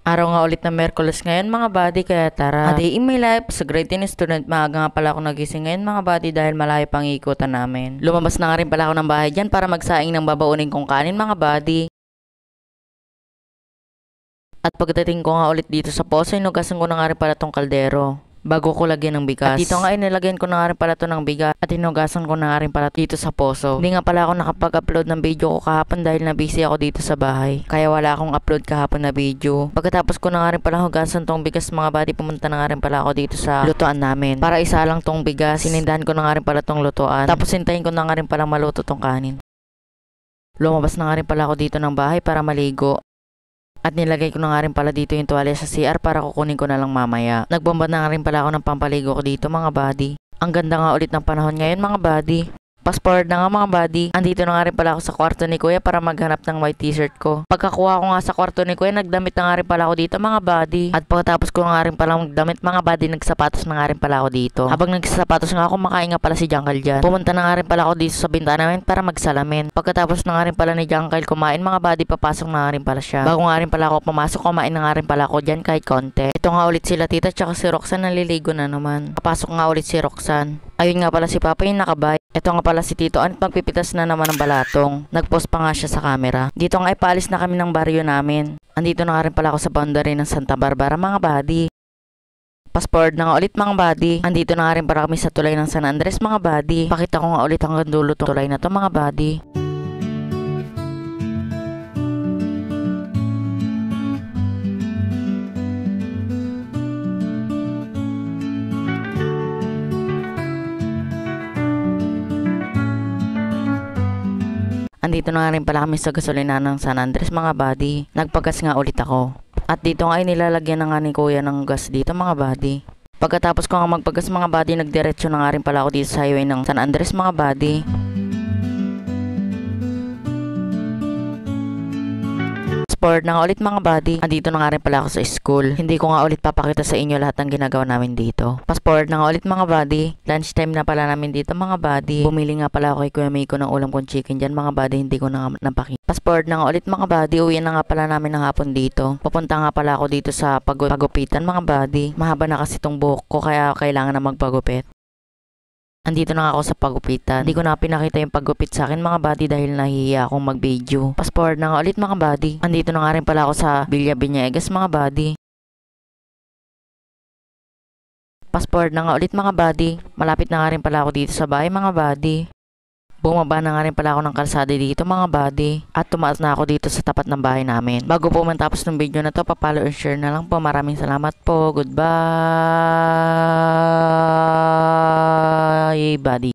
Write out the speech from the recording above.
Araw nga ulit na Miyerkules ngayon mga buddy, kaya tara. A day in my life, sa grade 10 student, maaga nga pala ako nagising ngayon mga buddy dahil malayo pang ikutan namin. Lumabas na nga rin pala ako ng bahay dyan para magsaing ng babaunin kong kanin mga buddy. At pagdating ko nga ulit dito sa poso, inugasan ko na nga rin pala tong kaldero bago ko lagyan ng bigas. At dito nga inilagyan ko na nga rin pala to ng bigas at hinugasan ko na nga rin pala dito sa poso. Hindi nga pala ako nakapag-upload ng video ko kahapon dahil na busy ako dito sa bahay. Kaya wala akong upload kahapon na video. Pagkatapos ko na nga rin pala hugasan tong bigas mga buddy, pumunta na nga rin pala ako dito sa lutuan namin. Para isa lang tong bigas, sinindahan ko na nga rin pala tong lutuan. Tapos hintayin ko na nga rin pala maluto tong kanin. Lumabas na nga rin pala ako dito ng bahay para maligo. At nilagay ko na nga rin pala dito yung tuwalya sa CR para kukunin ko na lang mamaya. Nagbomba na nga rin pala ako ng pampaligo ko dito mga buddy. Ang ganda nga ulit ng panahon ngayon mga buddy. Fast forward na nga mga buddy. Andito na nga rin pala ako sa kwarto ni Kuya para maghanap ng white t-shirt ko. Pagkakuha ko nga sa kwarto ni Kuya, nagdamit na nga rin pala ako dito mga buddy. At pagkatapos ko nga rin pala magdamit mga buddy, nagsapatos na nga rin pala ako dito. Habang nagsasapatos nga ako, makain nga pala si Jankal dyan. Pumunta na nga rin pala ako dito sa bintana namin para magsalamin. Pagkatapos na nga rin pala ni Jankal kumain mga buddy, papasok na nga rin pala siya. Bago nga rin pala ako pumasok, kumain na nga rin pala ako dyan kahit konti. Ito nga ulit sila tita tsaka si Roxanne, naliligo na naman. Papasok nga ulit si Roxanne. Ayun nga pala si Papa yung nakabay. Ito nga pala si Tito Anit, magpipitas na naman ng balatong. Nagpost pa nga siya sa camera. Dito nga ipalis na kami ng baryo namin. Andito na nga rin pala ako sa boundary ng Santa Barbara mga buddy. Fast forward na nga ulit mga buddy. Andito na nga rin pala kami sa tulay ng San Andres mga buddy. Pakita ko nga ulit hanggang dulo tong tulay na to mga buddy. Andito na nga rin pala kami sa gasolina ng San Andres mga buddy. Nagpagas nga ulit ako. At dito nga ay nilalagyan na nga ni Kuya ng gas dito mga buddy. Pagkatapos ko nga magpagas mga buddy, nagdiretso na nga rin pala ako dito sa highway ng San Andres mga buddy. Forward na nga ulit mga buddy. Andito na nga rin pala ako sa school. Hindi ko nga ulit papakita sa inyo lahat ng ginagawa namin dito. Fast forward na nga ulit mga buddy. Lunchtime na pala namin dito mga buddy. Bumili nga pala ako kay Kuya Miko ng ulam kong chicken dyan mga buddy. Hindi ko na nga napakita. Fast forward na nga ulit mga buddy. Uwi na nga pala namin ng hapon dito. Pupunta nga pala ako dito sa pagupitan mga buddy. Mahaba na kasi itong buhok ko kaya kailangan na magpagupit. Andito na nga ako sa pagupitan. Hindi ko na pinakita yung paggupit sa akin mga buddy dahil nahihiya akong mag-video. Fast forward na nga ulit mga buddy. Andito na nga rin pala ako sa Villa Viñegas mga buddy. Fast forward na nga ulit mga buddy. Malapit na nga rin pala ako dito sa bahay mga buddy. Bumaba na nga rin pala ako ng kalsada dito mga buddy. At tumaas na ako dito sa tapat ng bahay namin. Bago po matapos ng video na to, papalo and share na lang po. Maraming salamat po. Goodbye buddy.